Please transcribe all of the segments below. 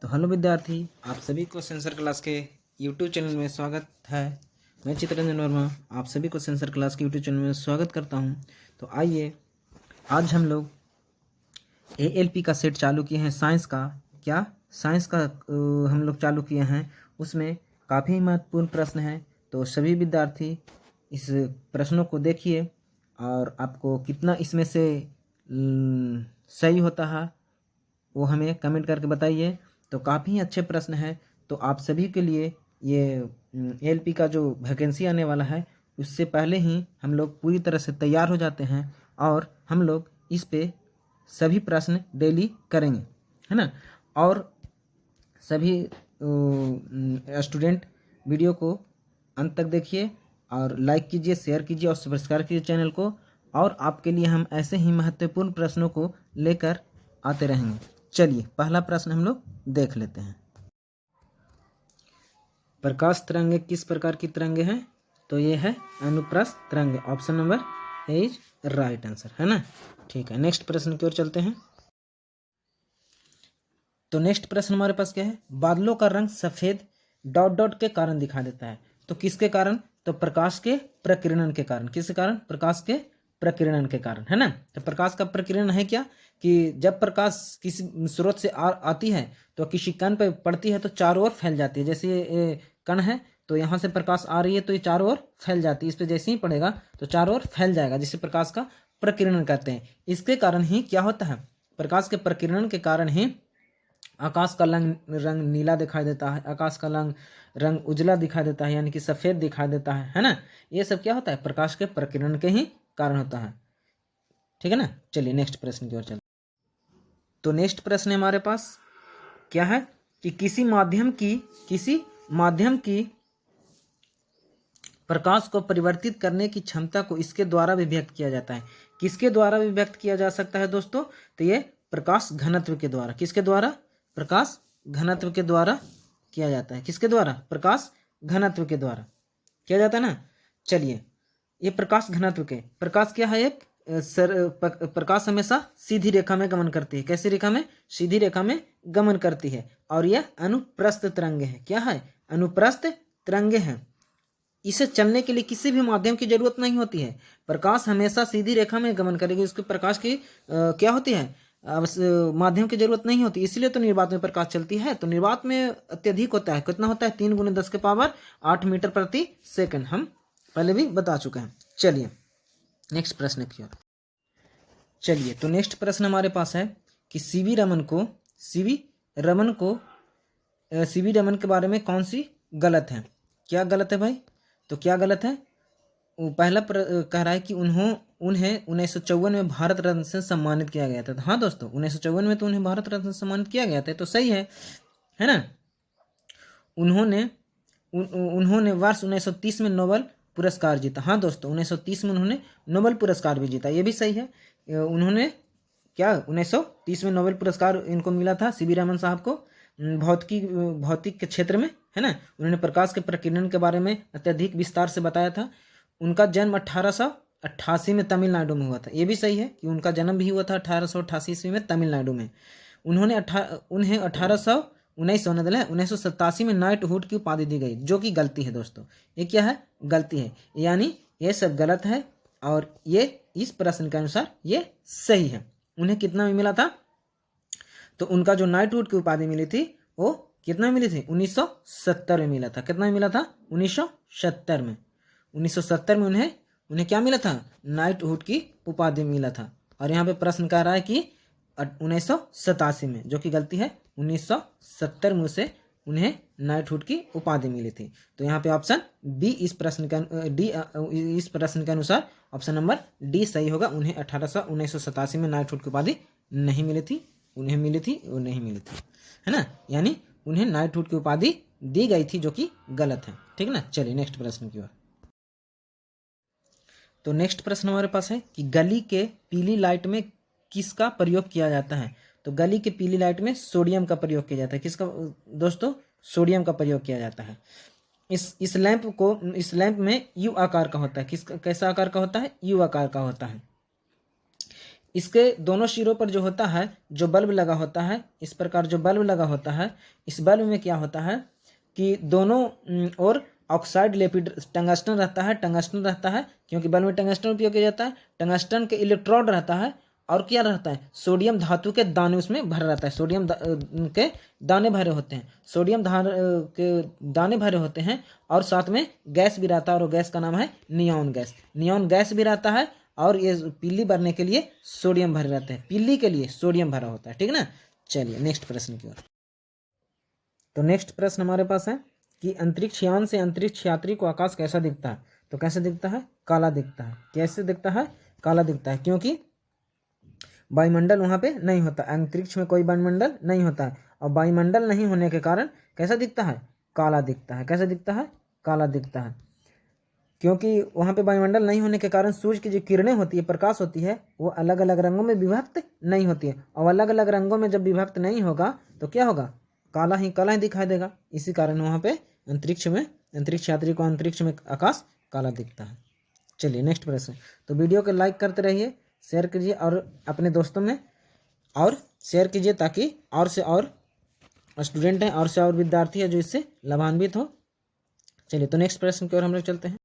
तो हेलो विद्यार्थी, आप सभी को सेंसर क्लास के यूट्यूब चैनल में स्वागत है। मैं चित्ररंजन वर्मा आप सभी को सेंसर क्लास के यूट्यूब चैनल में स्वागत करता हूं। तो आइए आज हम लोग एएलपी का सेट चालू किए हैं। साइंस का हम लोग चालू किए हैं। उसमें काफ़ी महत्वपूर्ण प्रश्न हैं। तो सभी विद्यार्थी इस प्रश्नों को देखिए और आपको कितना इसमें से सही होता है वो हमें कमेंट करके बताइए। तो काफ़ी अच्छे प्रश्न हैं। तो आप सभी के लिए ये एएलपी का जो वैकेंसी आने वाला है उससे पहले ही हम लोग पूरी तरह से तैयार हो जाते हैं और हम लोग इस पे सभी प्रश्न डेली करेंगे, है ना। और सभी स्टूडेंट वीडियो को अंत तक देखिए और लाइक कीजिए, शेयर कीजिए और सब्सक्राइब कीजिए चैनल को। और आपके लिए हम ऐसे ही महत्वपूर्ण प्रश्नों को लेकर आते रहेंगे। चलिए पहला प्रश्न हम लोग देख लेते हैं। प्रकाश तरंगे किस प्रकार की तरंगे हैं? तो ये है अनुप्रस्थ तरंगे। Option number is right answer, है ना। ठीक है, नेक्स्ट प्रश्न की ओर चलते हैं। तो नेक्स्ट प्रश्न हमारे पास क्या है? बादलों का रंग सफेद डॉट डॉट के कारण दिखा देता है। तो किसके कारण? तो प्रकाश के प्रकीर्णन के कारण। किसके कारण? प्रकाश के प्रकीर्णन के कारण, है ना। तो प्रकाश का प्रकीर्णन है क्या कि जब प्रकाश किसी स्रोत से आती है तो किसी कण पर पड़ती है तो चारों ओर फैल जाती है। जैसे ये कण है तो यहाँ से प्रकाश आ रही है तो ये चारों ओर फैल जाती है। इस पर जैसे ही पड़ेगा तो चारों ओर फैल जाएगा, जिसे प्रकाश का प्रकीर्णन कहते हैं। इसके कारण ही क्या होता है? प्रकाश के प्रकीर्णन के कारण ही आकाश का रंग नीला दिखाई देता है, आकाश का रंग उजला दिखाई देता है, यानी कि सफ़ेद दिखाई देता है ना। ये सब क्या होता है? प्रकाश के प्रकीर्णन के ही कारण होता है। ठीक है ना। चलिए नेक्स्ट प्रश्न की ओर चलते। तो नेक्स्ट प्रश्न है हमारे पास क्या है कि किसी माध्यम की प्रकाश को परिवर्तित करने की क्षमता को इसके द्वारा भी व्यक्त किया जाता है। किसके द्वारा भी व्यक्त किया जा सकता है दोस्तों? तो ये प्रकाश घनत्व के द्वारा। किसके द्वारा? प्रकाश घनत्व के द्वारा किया जाता है। किसके द्वारा? प्रकाश घनत्व के द्वारा किया जाता है ना। चलिए, ये प्रकाश घनत्व के प्रकाश क्या है? एक प्रकाश हमेशा सीधी रेखा में गमन करती है। कैसी रेखा में? सीधी रेखा में गमन करती है। और यह अनुप्रस्थ तरंगे है। क्या है? अनुप्रस्थ तरंगे हैं। इसे चलने के लिए किसी भी माध्यम की जरूरत नहीं होती है। प्रकाश हमेशा सीधी रेखा में गमन करेगी। उसके प्रकाश की क्या होती है? माध्यम की जरूरत नहीं होती, इसलिए तो निर्वात में प्रकाश चलती है। तो निर्वात में अत्यधिक होता है। कितना होता है? 3 × 10⁸ मीटर प्रति सेकंड। हम पहले भी बता चुके हैं। चलिए नेक्स्ट प्रश्न की ओर चलिए। तो नेक्स्ट प्रश्न हमारे पास है कि सीवी रमन के बारे में कौन सी गलत है? क्या गलत है भाई? तो क्या गलत है? पहला कह रहा है कि उन्हें 1954 में भारत रत्न से सम्मानित किया गया था। हाँ दोस्तों, 1954 में तो उन्हें भारत रत्न से सम्मानित किया गया था, तो सही है ना। उन्होंने वर्ष 1930 में नोबेल पुरस्कार जीता। हाँ दोस्तों, 1930 में उन्होंने नोबेल पुरस्कार भी जीता, ये भी सही है। उन्होंने क्या 1930 में नोबेल पुरस्कार इनको मिला था, सीवी रमन साहब को, भौतिक के क्षेत्र में, है ना। उन्होंने प्रकाश के प्रकीर्णन के बारे में अत्यधिक विस्तार से बताया था। उनका जन्म 1888 में तमिलनाडु में हुआ था। ये भी सही है कि उनका जन्म भी हुआ था 1888 ईस्वी में तमिलनाडु में। उन्हें 1987 में नाइटहुड की उपाधि दी गई, जो कि गलती है दोस्तों। ये क्या है? गलती है, यानी ये सब गलत है और ये इस प्रश्न के अनुसार ये सही है। उन्हें कितना में मिला था? तो उनका जो नाइटहुड की उपाधि मिली थी वो कितना मिली थी? 1970 में मिला था। कितना में मिला था? 1970 में। 1970 में उन्हें क्या मिला था? नाइटहुड की उपाधि मिला था। और यहाँ पे प्रश्न कह रहा है कि 1987 में, जो कि गलती है। 1970 में उसे उन्हें नाइटहुड की उपाधि मिली थी। तो यहाँ पे ऑप्शन बी इस प्रश्न के अनुसार ऑप्शन नंबर डी सही होगा। उन्हें 1987 में नाइटहुड की उपाधि नहीं मिली थी। उन्हें मिली थी, वो नहीं मिली थी, है ना। यानी उन्हें नाइटहुड की उपाधि दी गई थी, जो कि गलत है। ठीक है ना। चलिए नेक्स्ट प्रश्न की ओर। तो नेक्स्ट प्रश्न हमारे पास है कि गली के पीली लाइट में किसका प्रयोग किया जाता है? तो गली के पीली लाइट में सोडियम का प्रयोग किया जाता है। किसका दोस्तों? सोडियम का प्रयोग किया जाता है। इस लैंप में यू आकार का होता है। कैसा आकार का होता है? यू आकार का होता है। इसके दोनों सिरों पर जो होता है, जो बल्ब लगा होता है, इस प्रकार जो बल्ब लगा होता है, इस बल्ब में क्या होता है कि दोनों ओर ऑक्साइड लेपिड टंगस्टन रहता है, टंगस्टन रहता है, क्योंकि बल्ब में टंगस्टन उपयोग किया जाता है। टंगस्टन के इलेक्ट्रोड रहता है और क्या रहता है, सोडियम धातु के दाने उसमें भरा रहता है, सोडियम के दाने भरे होते हैं, सोडियम के दाने भरे होते हैं, और साथ में गैस भी रहता है, और गैस का नाम है नियॉन गैस। नियॉन गैस भी रहता है, और ये पीली भरने के लिए सोडियम भरे रहते हैं, पीली के लिए सोडियम भरा होता है, ठीक ना। चलिए नेक्स्ट प्रश्न की ओर। तो नेक्स्ट प्रश्न हमारे पास है कि अंतरिक्ष यान से अंतरिक्ष यात्री को आकाश कैसा दिखता है। तो कैसे दिखता है, काला दिखता है। कैसे दिखता है, काला दिखता है, क्योंकि वायुमंडल वहाँ पे नहीं होता, अंतरिक्ष में कोई वायुमंडल नहीं होता है, और वायुमंडल नहीं होने के कारण कैसा दिखता है, काला दिखता है। कैसा दिखता है, काला दिखता है, क्योंकि वहाँ पे वायुमंडल नहीं होने के कारण सूर्य की जो किरणें होती है, प्रकाश होती है, वो अलग अलग रंगों में विभक्त नहीं होती है, और अलग अलग रंगों में जब विभक्त नहीं होगा तो क्या होगा, काला ही दिखाई देगा। इसी कारण वहाँ पे अंतरिक्ष में, अंतरिक्ष यात्री को अंतरिक्ष में आकाश काला दिखता है। चलिए नेक्स्ट प्रश्न। तो वीडियो को लाइक करते रहिए, शेयर कीजिए, और अपने दोस्तों में और शेयर कीजिए, ताकि और से और स्टूडेंट हैं, और से और विद्यार्थी है जो इससे लाभान्वित हो। चलिए तो नेक्स्ट प्रश्न की ओर हम लोग चलते हैं।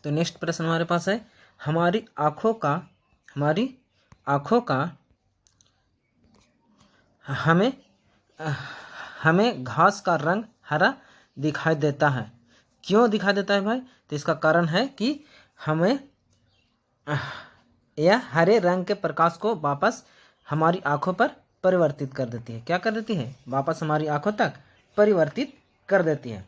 तो नेक्स्ट प्रश्न हमारे पास है, हमारी आँखों का हमें घास का रंग हरा दिखाई देता है। क्यों दिखाई देता है भाई, तो इसका कारण है कि हमें यह हरे रंग के प्रकाश को वापस हमारी आँखों पर परिवर्तित कर देती है। क्या कर देती है, वापस हमारी आँखों तक परिवर्तित कर देती है।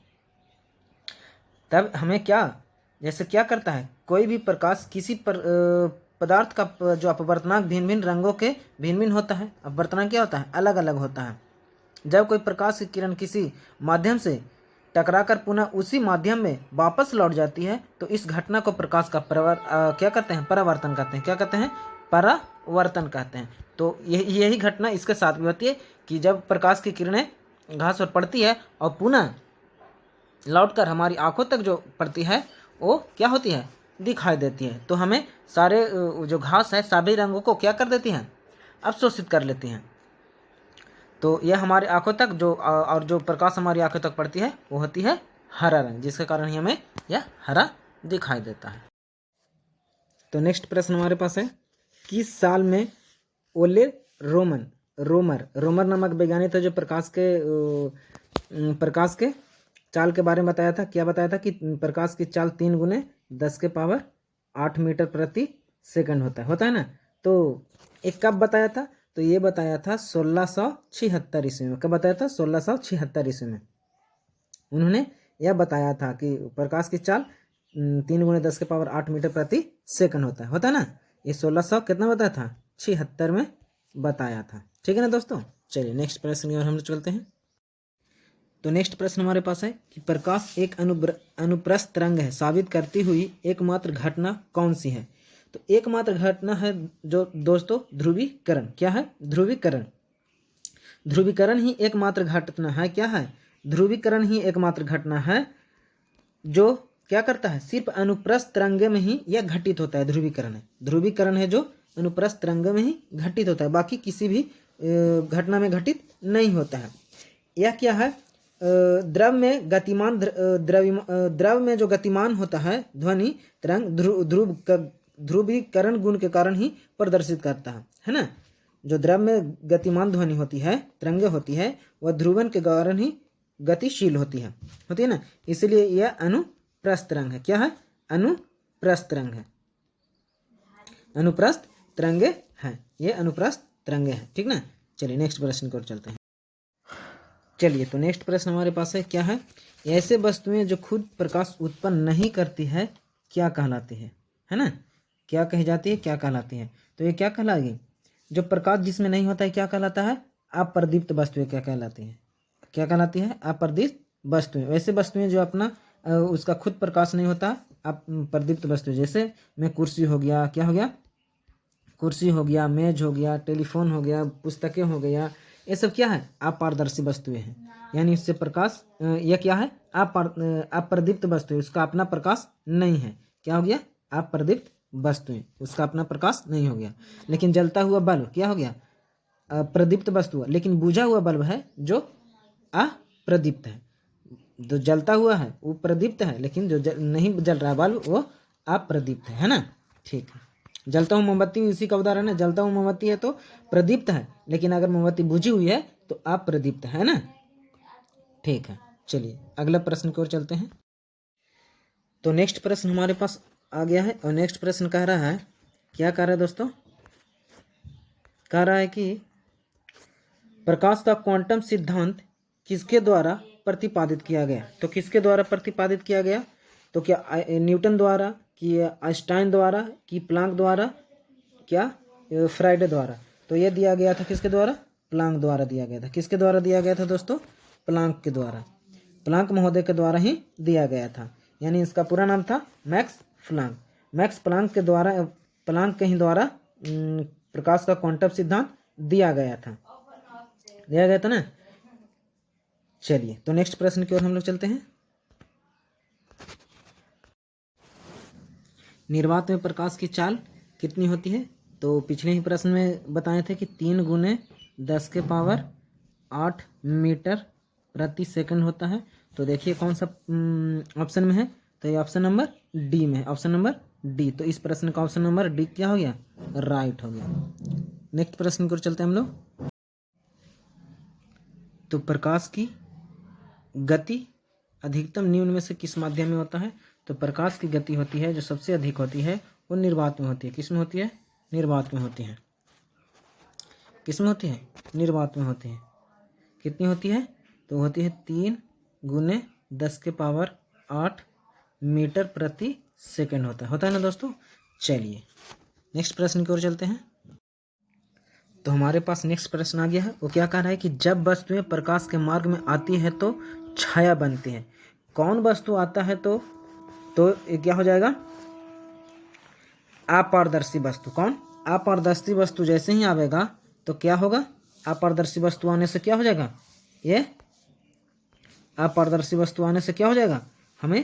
तब हमें क्या, जैसे क्या करता है, कोई भी प्रकाश किसी पदार्थ का जो अपवर्तनांक भिन्न भिन्न रंगों के भिन्न भिन्न होता है, अपवर्तनांक क्या होता है, अलग अलग होता है। जब कोई प्रकाश की किरण किसी माध्यम से टकराकर पुनः उसी माध्यम में वापस लौट जाती है, तो इस घटना को प्रकाश का क्या कहते हैं, परावर्तन कहते हैं। क्या कहते हैं, परावर्तन कहते हैं। तो यही घटना इसके साथ भी होती है कि जब प्रकाश की किरणें घास पर पड़ती है और पुनः लौटकर हमारी आंखों तक जो पड़ती है, वो क्या होती है, दिखाई देती है। तो हमें सारे जो घास है सभी रंगों को क्या कर देती हैं, अवशोषित कर लेती हैं। तो यह हमारी आंखों तक जो और जो प्रकाश हमारी आंखों तक पड़ती है वो होती है हरा रंग, जिसके कारण ही हमें यह हरा दिखाई देता है। तो नेक्स्ट प्रश्न हमारे पास है, किस साल में ओले रोमर नामक वैज्ञानिक थे, जो प्रकाश के चाल के बारे में बताया था। क्या बताया था कि प्रकाश की चाल 3 × 10⁸ मीटर प्रति सेकंड होता है ना। तो एक कब बताया था, तो ये बताया था 1676 ईस्वी में। कब बताया था, 1676 ईस्वी में उन्होंने यह बताया था कि प्रकाश की चाल 3 × 10⁸ मीटर प्रति सेकंड होता है ना। ये 1600 कितना बताया था, 76 में बताया था, ठीक है ना दोस्तों। चलिए नेक्स्ट प्रश्न की ओर हम लोग चलते हैं। तो नेक्स्ट प्रश्न हमारे पास है कि प्रकाश एक अनुप्रस्थ तरंग है साबित करती हुई एकमात्र घटना कौन सी है। तो एकमात्र घटना है जो दोस्तों ध्रुवीकरण। क्या है, ध्रुवीकरण। ध्रुवीकरण ही एकमात्र घटना है। क्या है, ध्रुवीकरण ही एकमात्र घटना है जो क्या करता है, सिर्फ अनुप्रस्थ तरंगे में ही यह घटित होता है। ध्रुवीकरण है जो अनुप्रस्थ तरंगे में ही घटित होता है, बाकी किसी भी घटना में घटित नहीं होता है। यह क्या है, द्रव में जो गतिमान होता है ध्वनि तरंग ध्रुवीकरण गुण के कारण ही प्रदर्शित करता है ना। जो द्रव में गतिमान ध्वनि होती है, तरंगे होती है, वह ध्रुवन के कारण ही गतिशील होती है ना। इसलिए यह अनुप्रस्थ तरंग है। क्या है, अनुप्रस्थ तरंग है, अनुप्रस्थ तरंगे हैं, ये अनुप्रस्थ तरंगे हैं, ठीक ना। चलिए नेक्स्ट प्रश्न की ओर चलते हैं। चलिए तो नेक्स्ट प्रश्न हमारे पास है, क्या है, ऐसे वस्तुएं जो खुद प्रकाश उत्पन्न नहीं करती है क्या कहलाती है ना। क्या कही जाती है, क्या कहलाती है। तो ये क्या कहलाएगी, जो प्रकाश जिसमें नहीं होता है क्या कहलाता है, अप्रदीप्त वस्तुएं क्या कहलाती है, क्या कहलाती है, अप्रदीप्त वस्तुएं। वैसे वस्तुएं जो अपना उसका खुद प्रकाश नहीं होता, अप्रदीप्त वस्तुएं, जैसे में कुर्सी हो गया, क्या हो गया, कुर्सी हो गया, मेज हो गया, टेलीफोन हो गया, पुस्तकें हो गया, ये सब क्या है, अपारदर्शी वस्तुएं हैं। यानी इससे प्रकाश यह क्या है, अप्रदीप्त वस्तु है, उसका अपना प्रकाश नहीं है। क्या हो गया, अप्रदीप्त वस्तुएं, उसका अपना प्रकाश नहीं हो गया। लेकिन जलता हुआ बल्ब क्या हो गया? प्रदीप्त वस्तु हुआ। लेकिन बुझा हुआ बल्ब है जो अप्रदीप्त है। जो जलता हुआ है वो प्रदीप्त है, लेकिन जो नहीं जल रहा बल्ब वो अप्रदीप्त है ना। ठीक है, जलता हुआ मोमबत्ती इसी का उदाहरण है। जलता हुआ मोमबत्ती है तो प्रदीप्त है, लेकिन अगर मोमबत्ती बुझी हुई है तो अप्रदीप्त है ना। ठीक है, चलिए अगला प्रश्न की ओर चलते हैं। तो नेक्स्ट प्रश्न हमारे पास आ गया है, और नेक्स्ट प्रश्न कह रहा है, क्या कह रहा है दोस्तों? कह रहा है कि प्रकाश का क्वांटम सिद्धांत किसके द्वारा प्रतिपादित किया गया? तो किसके द्वारा प्रतिपादित किया गया? तो क्या न्यूटन द्वारा, कि आइंस्टाइन द्वारा, कि प्लांक द्वारा, क्या फ्राइडे द्वारा? तो ये दिया गया था किसके द्वारा? प्लांक द्वारा दिया गया था। किसके द्वारा दिया गया था दोस्तों? प्लांक के द्वारा, प्लांक महोदय के द्वारा ही दिया गया था। यानी इसका पूरा नाम था मैक्स प्लांक। मैक्स प्लांक के द्वारा, प्लांक के ही द्वारा प्रकाश का क्वांटम सिद्धांत दिया गया था ना। चलिए तो नेक्स्ट प्रश्न की ओर हम लोग चलते हैं। निर्वात में प्रकाश की चाल कितनी होती है? तो पिछले ही प्रश्न में बताए थे कि 3 गुने 10 के पावर 8 मीटर प्रति सेकंड होता है। तो देखिए कौन सा ऑप्शन में है? तो ये ऑप्शन नंबर डी में है, ऑप्शन नंबर डी। तो इस प्रश्न का ऑप्शन नंबर डी क्या हो गया? राइट हो गया। नेक्स्ट प्रश्न की ओर चलते हैं हम लोग। तो प्रकाश की गति अधिकतम निम्न में से किस माध्यम में होता है? तो प्रकाश की गति होती है जो सबसे अधिक होती है वो निर्वात में होती है। किस में होती है? निर्वात में होती है। किस में होती है? निर्वात में होती है। कितनी होती है? तो होती है 3 गुने 10 के पावर 8 मीटर प्रति सेकंड होता है ना दोस्तों। चलिए नेक्स्ट प्रश्न की ओर चलते हैं। तो हमारे पास नेक्स्ट प्रश्न आ गया है, वो क्या कह रहा है कि जब वस्तुएं प्रकाश के मार्ग में आती है तो छाया बनती है। कौन वस्तु आता है तो ये क्या हो जाएगा? अपारदर्शी वस्तु। कौन? अपारदर्शी वस्तु जैसे ही आवेगा तो क्या होगा? अपारदर्शी वस्तु आने से क्या हो जाएगा? ये अपारदर्शी वस्तु आने से क्या हो जाएगा? हमें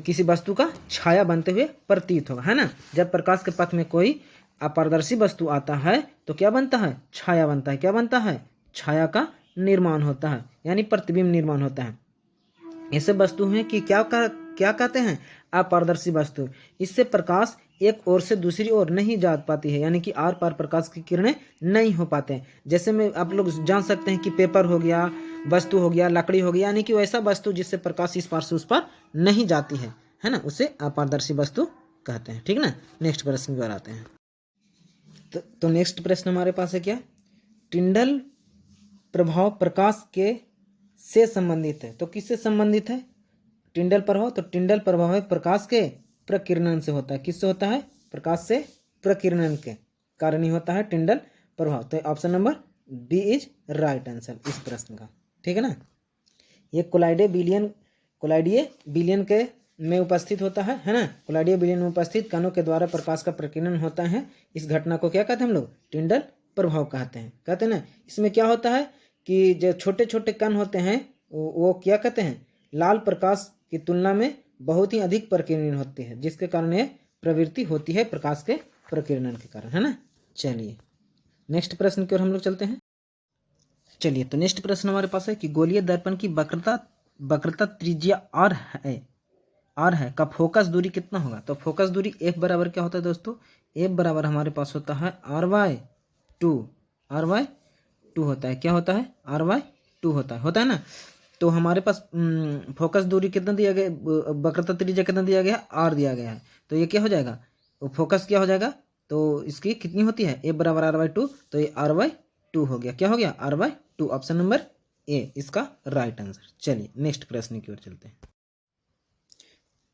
किसी वस्तु का छाया बनते हुए प्रतीत होगा, है ना। जब प्रकाश के पथ में कोई अपारदर्शी वस्तु आता है तो क्या बनता है? छाया बनता है। क्या बनता है? छाया का निर्माण होता है, यानी प्रतिबिंब निर्माण होता है। ऐसे वस्तु हैं कि क्या कहते हैं? अपारदर्शी वस्तु। इससे प्रकाश एक ओर से दूसरी ओर नहीं जा पाती है, यानी कि आर पार प्रकाश की किरणें नहीं हो पाते हैं। जैसे में आप लोग जान सकते हैं कि पेपर हो गया, वस्तु हो गया, लकड़ी हो गया, यानी कि वैसा वस्तु जिससे प्रकाश इस पार से उस पार नहीं जाती है ना, उसे अपारदर्शी वस्तु कहते हैं। ठीक ना। नेक्स्ट प्रश्न पर आते हैं। तो नेक्स्ट प्रश्न हमारे पास है क्या? टिंडल प्रभाव प्रकाश के से संबंधित है। तो किससे संबंधित है टिंडल प्रभाव? तो टिंडल प्रभाव है प्रकाश के प्रकिरणन से होता है। किससे होता है? प्रकाश से प्रकिरणन के कारण ही होता है टिंडल प्रभाव। तो option number D is right answer इस प्रश्न का। ठीक है ना। ये कोलाइडे बिलियन के में उपस्थित होता है ना। कोलाइडे बिलियन में उपस्थित कणों के द्वारा प्रकाश का प्रकिरण होता है। इस घटना को क्या कहते हैं हम लोग? टिंडल प्रभाव कहते हैं ना। इसमें क्या होता है कि जो छोटे छोटे कण होते हैं वो क्या कहते हैं? लाल प्रकाश की तुलना में बहुत ही अधिक प्रकीर्णन होती है, जिसके कारण ये प्रवृत्ति होती है प्रकाश के प्रकीर्णन के कारण, है ना। चलिए नेक्स्ट प्रश्न की ओर हम लोग चलते हैं। चलिए तो नेक्स्ट प्रश्न हमारे पास है कि गोलीय दर्पण की वक्रता त्रिज्या आर है का फोकस दूरी कितना होगा? तो फोकस दूरी एफ बराबर क्या होता है दोस्तों? एफ बराबर हमारे पास होता है r/2 होता है। क्या होता है? r/2 होता है ना। तो हमारे पास फोकस दूरी कितना दिया गया, वक्रता त्रिज्या कितना दिया गया? r दिया गया है। तो ये क्या हो जाएगा? फोकस क्या हो जाएगा? तो इसकी कितनी होती है? एफ बराबर r/2, तो ये r/2 हो गया। क्या हो गया? r/2। ऑप्शन नंबर ए इसका राइट आंसर। चलिए नेक्स्ट प्रश्न की ओर चलते हैं।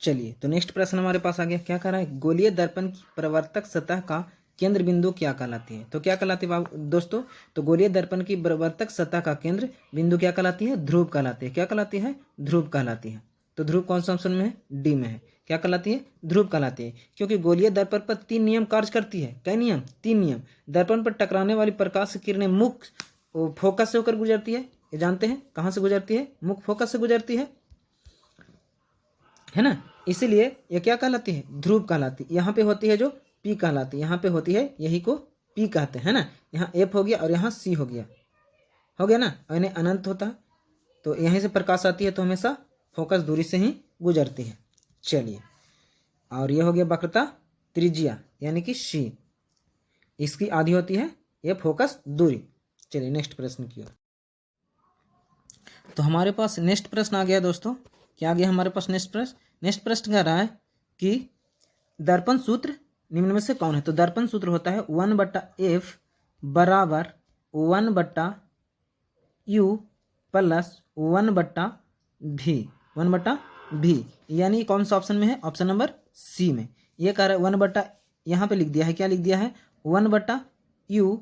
चलिए तो नेक्स्ट प्रश्न हमारे पास आ गया। क्या कह रहा है? गोलीय दर्पण की प्रवर्तक सतह का केंद्र बिंदु क्या कहलाती है? तो क्या कहलाती है दोस्तों? तो गोलीय दर्पण की प्रवर्तक सतह का केंद्र बिंदु क्या कहलाती है? ध्रुव कहलाती है। क्या कहलाती है? ध्रुव कहलाती है। तो ध्रुव कौन सा ऑप्शन में है? डी में है। क्या कहलाती है? ध्रुव कहलाती है। क्योंकि गोलीय दर्पण पर 3 नियम कार्य करती है। कई नियम? 3 नियम। दर्पण पर टकराने वाली प्रकाश की किरणें मुख्य फोकस से होकर गुजरती है। ये जानते हैं कहाँ से गुजरती है? मुख्य फोकस से गुजरती है। है ना। इसीलिए ये क्या कहलाती है, ध्रुव कहलाती है। यहाँ पे होती है जो पी कहलाती है, यहाँ पे होती है यही को पी कहते हैं ना। यहाँ एफ हो गया और यहाँ सी हो गया ना, और इन्हें अनंत होता है। तो यहीं से प्रकाश आती है तो हमेशा फोकस दूरी से ही गुजरती है। चलिए, और ये हो गया वक्रता त्रिज्या यानी कि सी, इसकी आधी होती है ये फोकस दूरी। चलिए नेक्स्ट प्रश्न की ओर। तो हमारे पास नेक्स्ट प्रश्न आ गया दोस्तों। क्या आ गया हमारे पास नेक्स्ट प्रश्न? नेक्स्ट प्रश्न कह रहा है कि दर्पण सूत्र निम्न में से कौन है। तो दर्पण सूत्र होता है 1/f बराबर 1/u प्लस 1/v, 1/v, यानी कौन सा ऑप्शन में है, ऑप्शन नंबर सी में। ये कह रहा है 1/, यहाँ पे लिख दिया है, क्या लिख दिया है, 1/u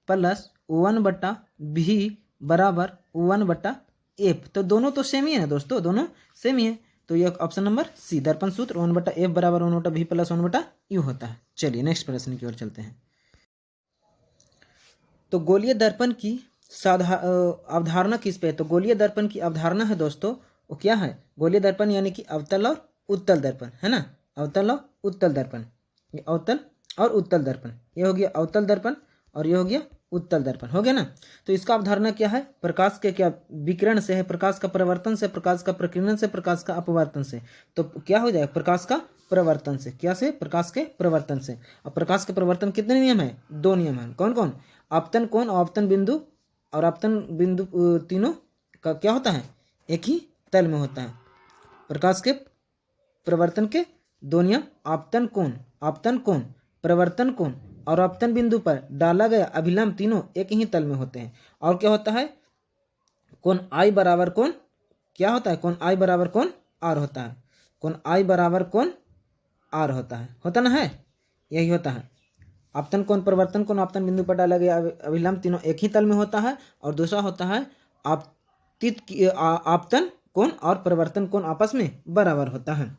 प्लस 1/v बराबर 1/f। तो दोनों तो सेम ही है ना दोस्तों, दोनों सेम ही है। तो ये ऑप्शन नंबर सी, दर्पण सूत्र 1/f बराबर 1/v प्लस 1/u होता है। चलिए नेक्स्ट प्रश्न की ओर चलते हैं। तो गोलीय दर्पण की अवधारणा किस पे है। तो गोलीय दर्पण की अवधारणा है दोस्तों, वो क्या है, गोलीय दर्पण यानी कि अवतल और उत्तल दर्पण, है ना। अवतल और उत्तल दर्पण, ये अवतल और उत्तल दर्पण, ये हो गया अवतल दर्पण और ये हो गया उत्तल दर्पण, हो गया ना। तो इसका अवधारणा क्या है, प्रकाश के क्या विकिरण से है, प्रकाश का प्रवर्तन से, प्रकाश का प्रकीर्णन से, प्रकाश का अपवर्तन से। तो क्या हो जाएगा, प्रकाश का प्रवर्तन से, क्या से, प्रकाश के प्रवर्तन से। और प्रकाश के प्रवर्तन कितने नियम है, 2 नियम है। कौन कौन, आपतन कोण, आपतन बिंदु और आपतन बिंदु, तीनों का क्या होता है, एक ही तल में होता है। प्रकाश के प्रवर्तन के 2 नियम, आपतन कोण, आपतन कोण, प्रवर्तन कोण और आपतन बिंदु पर डाला गया अभिलंब, तीनों एक ही तल में होते हैं। और क्या होता है, कोण आई बराबर कोण क्या होता है, कोण आई बराबर कोण आर होता है, कोण आई बराबर कोण आर होता ना है, यही होता है। आपतन कोण, प्रवर्तन कोण, आपतन बिंदु पर डाला गया अभिलंब, तीनों एक ही तल में होता है। और दूसरा होता है आपतन कोण और प्रवर्तन कोण आपस में बराबर होता है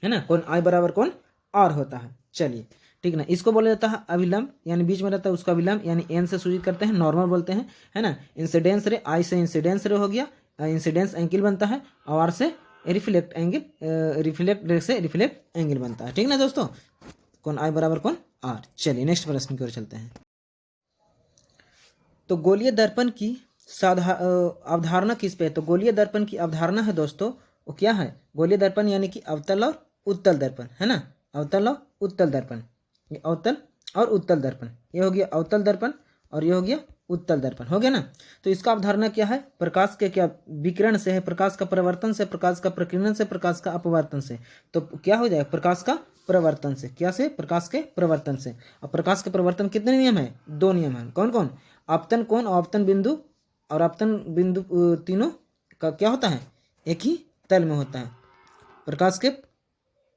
ना। कोण आई बराबर कोण आर होता है। चलिए ठीक ना, इसको बोला जाता है अभिलंब, यानी बीच में रहता है उसका अभिलंब, यानी एन से सूचित करते हैं, नॉर्मल बोलते हैं, है ना। इंसिडेंस रे, आई से इंसिडेंस रे हो गया, इंसिडेंस एंगल बनता है, और आर से रिफ्लेक्ट एंगल, रिफ्लेक्ट रे से रिफ्लेक्ट एंगल बनता है, ठीक ना दोस्तों। कोण आई बराबर कोण आर। चलिए नेक्स्ट प्रश्न की ओर चलते हैं। तो गोलीय दर्पण की अवधारणा किस पे है। तो गोलीय दर्पण की अवधारणा है दोस्तों, वो क्या है, गोलीय दर्पण यानी कि अवतल और उत्तल दर्पण, है ना। अवतल और उत्तल दर्पण, ये अवतल और उत्तल दर्पण, ये हो गया अवतल दर्पण और ये हो गया उत्तल दर्पण, हो गया ना। तो इसका अवधारणा क्या है, प्रकाश के क्या विकिरण से है, प्रकाश का प्रवर्तन से, प्रकाश का प्रकीर्णन से, प्रकाश का अपवर्तन से। तो क्या हो जाएगा, प्रकाश का प्रवर्तन से, क्या से, प्रकाश के प्रवर्तन से। और प्रकाश के प्रवर्तन कितने नियम है, 2 नियम है। कौन कौन, आपतन कोण, आपतन बिंदु और आपतन बिंदु, तीनों का क्या होता है, एक ही तल में होता है। प्रकाश के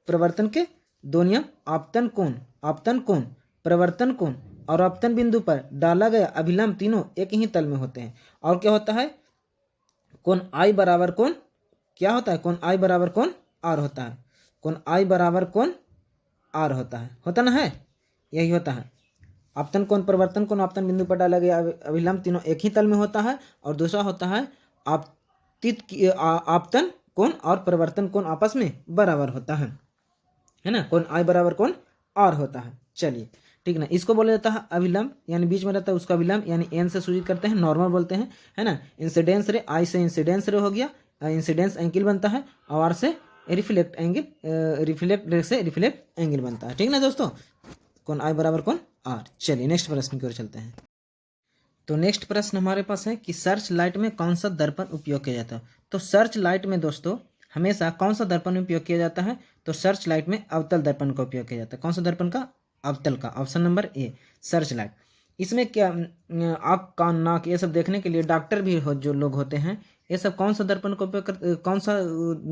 प्रवर्तन के 2 नियम, आपतन कोण, आपतन कोण, प्रवर्तन कोण और आपतन बिंदु पर डाला गया अभिलंब, तीनों एक ही तल में होते हैं। और क्या होता है, कोण आई बराबर कोण क्या होता है, कोण आई बराबर कोण आर होता है, कोण आई बराबर कोण आर होता ना है, यही होता है। आपतन कोण, प्रवर्तन कोण, आपतन बिंदु पर डाला गया अभिलंब, तीनों एक ही तल में होता है। और दूसरा होता है आपतन कोण और प्रवर्तन कोण आपस में बराबर होता है ना। कोण आई बराबर कोण आर होता है। चलिए ठीक ना, इसको बोला जाता है अभिलंब, यानी बीच में रहता है उसका अभिलंब, यानी एन से सूचित करते हैं, नॉर्मल बोलते हैं, है ना। इंसिडेंस रे, आई से इंसिडेंस रे हो गया, इंसिडेंस एंगल बनता है, और आर से रिफ्लेक्ट एंगल, रिफ्लेक्ट रे से रिफ्लेक्ट एंगल बनता है, ठीक ना दोस्तों। कोण आई बराबर कोण आर। चलिए नेक्स्ट प्रश्न की ओर चलते हैं। तो नेक्स्ट प्रश्न हमारे पास है कि सर्च लाइट में कौन सा दर्पण उपयोग किया जाता है। तो सर्च लाइट में दोस्तों हमेशा कौन सा दर्पण उपयोग किया जाता है। तो सर्च लाइट में अवतल दर्पण का उपयोग किया जाता है। कौन सा दर्पण का, अवतल का, option number A, search light. इसमें क्या आँख, कान, नाक ये सब देखने के लिए डॉक्टर भी जो लोग होते हैं, ये सब कौन सा दर्पण का उपयोग करते, कौन सा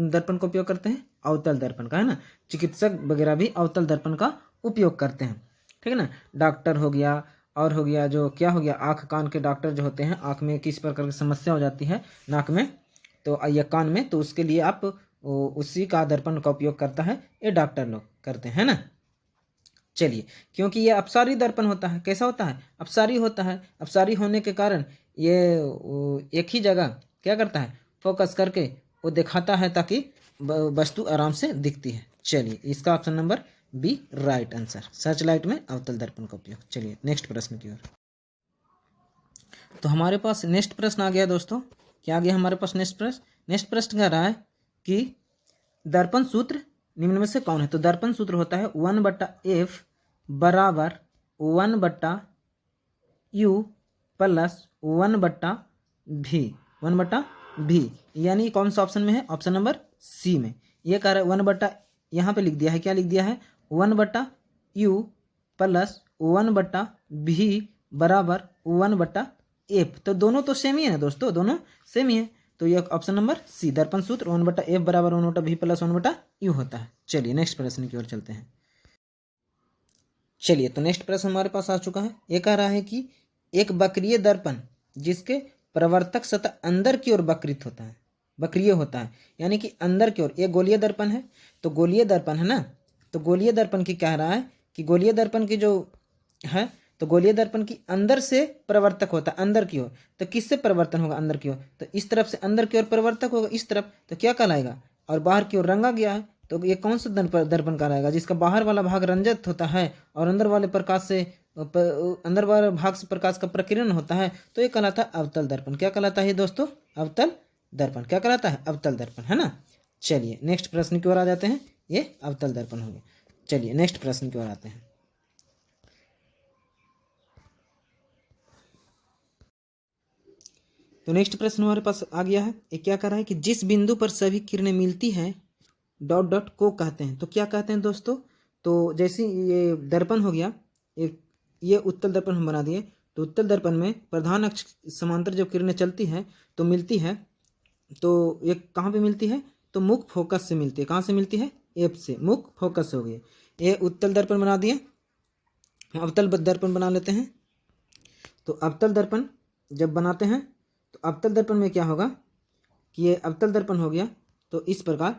दर्पण का उपयोग करते हैं, अवतल दर्पण का, है ना। चिकित्सक वगैरह भी अवतल दर्पण का उपयोग करते हैं, ठीक है ना। डॉक्टर हो गया, और हो गया जो क्या हो गया, आँख कान के डॉक्टर जो होते हैं, आँख में किस प्रकार की समस्या हो जाती है, नाक में तो या कान में, तो उसके लिए आप उसी का दर्पण का उपयोग करता है, ये डॉक्टर लोग करते हैं ना। चलिए, क्योंकि ये अपसारी दर्पण होता है, कैसा होता है, अपसारी होता है। अपसारी होने के कारण ये एक ही जगह क्या करता है, फोकस करके वो दिखाता है, ताकि वस्तु आराम से दिखती है। चलिए इसका option number B right answer, search light में अवतल दर्पण का उपयोग। चलिए नेक्स्ट प्रश्न की ओर। तो हमारे पास नेक्स्ट प्रश्न आ गया दोस्तों। क्या आ गया हमारे पास नेक्स्ट प्रश्न? नेक्स्ट प्रश्न कह रहा है कि दर्पण सूत्र निम्न में से कौन है? तो दर्पण सूत्र होता है 1/f बराबर 1/u प्लस 1/v, 1/v, यानी कौन सा ऑप्शन में है? ऑप्शन नंबर सी में। ये कह रहा है 1/, यहाँ पे लिख दिया है, क्या लिख दिया है? 1/u प्लस 1/v बराबर 1/f। तो दोनों तो सेम ही है ना दोस्तों, दोनों सेम ही है। तो ये ऑप्शन नंबर सी, दर्पण सूत्र 1/f बराबर 1/v प्लस 1/u होता है। चलिए नेक्स्ट प्रश्न की ओर चलते हैं। चलिए तो नेक्स्ट प्रश्न हमारे पास आ चुका है। ये कह रहा है कि एक वक्रीय दर्पण जिसके प्रवर्तक सतह अंदर की ओर वक्रित होता है, वक्रीय होता है, यानी कि अंदर की ओर। ये गोलीय दर्पण है, तो गोलीय दर्पण है ना, तो गोलीय दर्पण की कह रहा है कि गोलीय दर्पण की जो है, तो गोलीय दर्पण की अंदर से प्रवर्तक होता है, अंदर की ओर। तो किससे परिवर्तन होगा? अंदर की ओर। तो इस तरफ से अंदर की ओर परिवर्तक होगा, इस तरफ, तो क्या कहलाएगा? और बाहर की ओर रंगा गया है, तो ये कौन सा दर्पण कहलाएगा? जिसका बाहर वाला भाग रंजित होता है और अंदर वाले प्रकाश से अंदर वाले भाग से प्रकाश का प्रकीर्णन होता है, तो ये कहलाता है अवतल दर्पण। क्या कहलाता है दोस्तों? अवतल दर्पण। क्या कहलाता है? अवतल दर्पण, है ना। चलिए नेक्स्ट प्रश्न की ओर आ जाते हैं। ये अवतल दर्पण हो गया। चलिए नेक्स्ट प्रश्न की ओर आते हैं। तो नेक्स्ट प्रश्न हमारे पास आ गया है। ये क्या कह रहा है कि जिस बिंदु पर सभी किरणें मिलती हैं डॉट डॉट को कहते हैं। तो क्या कहते हैं दोस्तों? तो जैसे ये दर्पण हो गया, ये उत्तल दर्पण हम बना दिए। तो उत्तल दर्पण में प्रधान अक्ष समांतर जब किरणें चलती हैं तो मिलती है, तो ये कहाँ पे मिलती है? तो मुख्य फोकस से मिलती है। कहाँ से मिलती है? एफ से, मुख्य फोकस हो गई। ये उत्तल दर्पण बना दिए। अवतल दर्पण बना लेते हैं। तो अवतल दर्पण जब बनाते हैं तो अवतल दर्पण में क्या होगा कि ये अवतल दर्पण हो गया, तो इस प्रकार,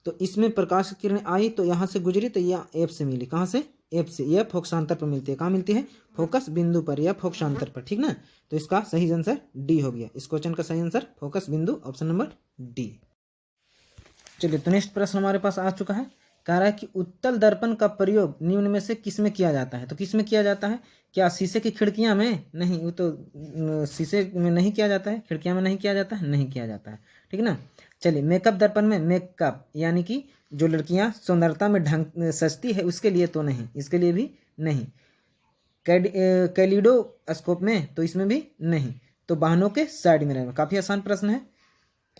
तो इसमें प्रकाश की किरणें आई तो यहाँ से गुजरी, तो यह एफ से मिली। कहाँ से? एफ से। यह फोकसांतर पर मिलती है। कहाँ मिलती है? फोकस बिंदु पर या फोकसांतर पर, ठीक ना। तो इसका सही आंसर डी हो गया। इस क्वेश्चन का सही आंसर फोकस बिंदु, ऑप्शन नंबर डी। चलिए तो नेक्स्ट प्रश्न हमारे पास आ चुका है। कह रहा है कि उत्तल दर्पण का प्रयोग निम्न में से किस में किया जाता है? तो किस में किया जाता है? क्या शीशे की खिड़कियां में? नहीं, वो तो शीशे में नहीं किया जाता है, खिड़कियां में नहीं किया जाता है, नहीं किया जाता है, ठीक ना। चलिए मेकअप दर्पण में, मेकअप यानी कि जो लड़कियां सौंदर्यता में ढंग सजती है उसके लिए तो नहीं, इसके लिए भी नहीं। कैलिडोस्कोप में तो इसमें भी नहीं। तो वाहनों के साइड मिरर में, काफी आसान प्रश्न है।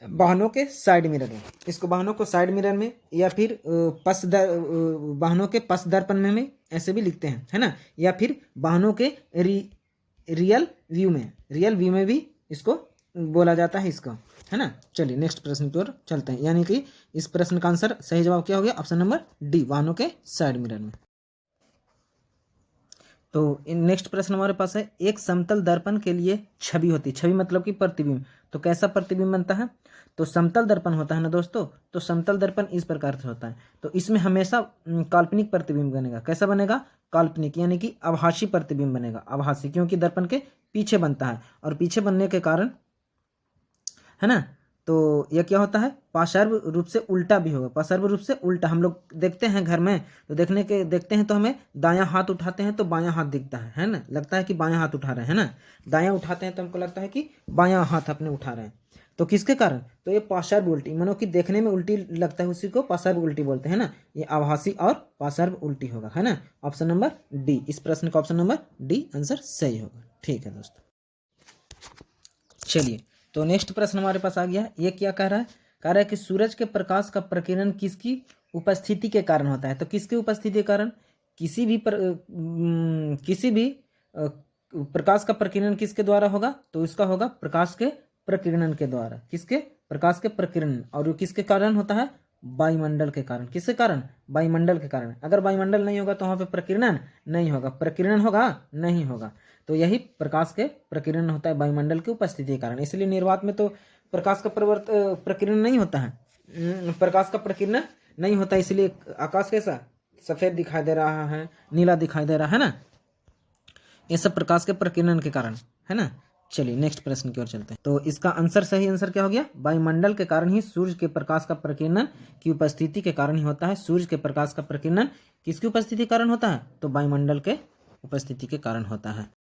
वाहनों के साइड मिरर में, इसको वाहनों को साइड मिरर में या फिर वाहनों के पथ दर्पण में ऐसे भी लिखते हैं, है ना। या फिर वाहनों के रियल व्यू में, रियल व्यू में भी इसको बोला जाता है इसको, है ना। चलिए नेक्स्ट प्रश्न की ओर चलते हैं। यानी कि इस प्रश्न का आंसर सही जवाब क्या हो गया? ऑप्शन नंबर डी, वाहनों के साइड मिरर में। तो नेक्स्ट प्रश्न हमारे पास है, एक समतल दर्पण के लिए छवि होती है। छवि मतलब कि प्रतिबिंब। तो कैसा प्रतिबिंब बनता है? तो समतल दर्पण होता है ना दोस्तों, तो समतल दर्पण इस प्रकार से होता है। तो इसमें हमेशा काल्पनिक प्रतिबिंब बनेगा। कैसा बनेगा? काल्पनिक, यानी कि आभासी प्रतिबिंब बनेगा, आभासी, क्योंकि दर्पण के पीछे बनता है और पीछे बनने के कारण, है ना, तो यह क्या होता है? पार्श्व रूप से उल्टा भी होगा। पार्श्व रूप से उल्टा हम लोग देखते हैं घर में, तो देखते हैं तो हमें दायां हाथ उठाते हैं तो बायां हाथ दिखता है ना, लगता है कि बायां हाथ उठा रहे हैं ना। दायां उठाते हैं तो हमको लगता है कि बायां हाथ अपने उठा रहे हैं। तो किसके कारण? तो ये पार्श्व उल्टी, मानो कि देखने में उल्टी लगता है, उसी को पार्श्व उल्टी बोलते हैं ना। ये आभासी और पार्श्व उल्टी होगा, है ना। ऑप्शन नंबर डी, इस प्रश्न का ऑप्शन नंबर डी आंसर सही होगा। ठीक है दोस्तों, चलिए तो नेक्स्ट प्रश्न हमारे पास आ गया। ये क्या कह रहा है? कह रहा है कि सूरज के प्रकाश का प्रकीर्णन किसकी उपस्थिति के कारण होता है? तो किसकी उपस्थिति के कारण? किसी भी प्रकाश का प्रकीर्णन किसके द्वारा होगा? तो इसका होगा प्रकाश के प्रकीर्णन के द्वारा। किसके? प्रकाश के प्रकीर्णन। और वो किसके कारण होता है? वायुमंडल के कारण। किसके कारण? वायुमंडल के कारण। अगर वायुमंडल नहीं होगा तो वहां पे प्रकीर्णन नहीं होगा, प्रकीर्णन होगा नहीं होगा। तो यही प्रकाश के प्रकीर्णन होता है वायुमंडल की उपस्थिति के कारण। इसलिए निर्वात में तो प्रकाश का प्रकीर्णन नहीं होता है, प्रकाश का प्रकीर्णन नहीं होता, इसलिए आकाश कैसा सफेद दिखाई दे रहा है, नीला दिखाई दे रहा है ना। ये सब प्रकाश के प्रकीर्णन के कारण, है ना। चलिए नेक्स्ट प्रश्न की ओर चलते हैं। तो इसका आंसर, सही आंसर क्या हो गया? वायुमंडल के कारण ही सूर्य के प्रकाश का प्रकीर्णन की उपस्थिति के कारण ही होता है। सूर्य के प्रकाश का प्रकीर्णन किसकी उपस्थिति के कारण होता है? तो वायुमंडल के उपस्थिति के कारण होता है।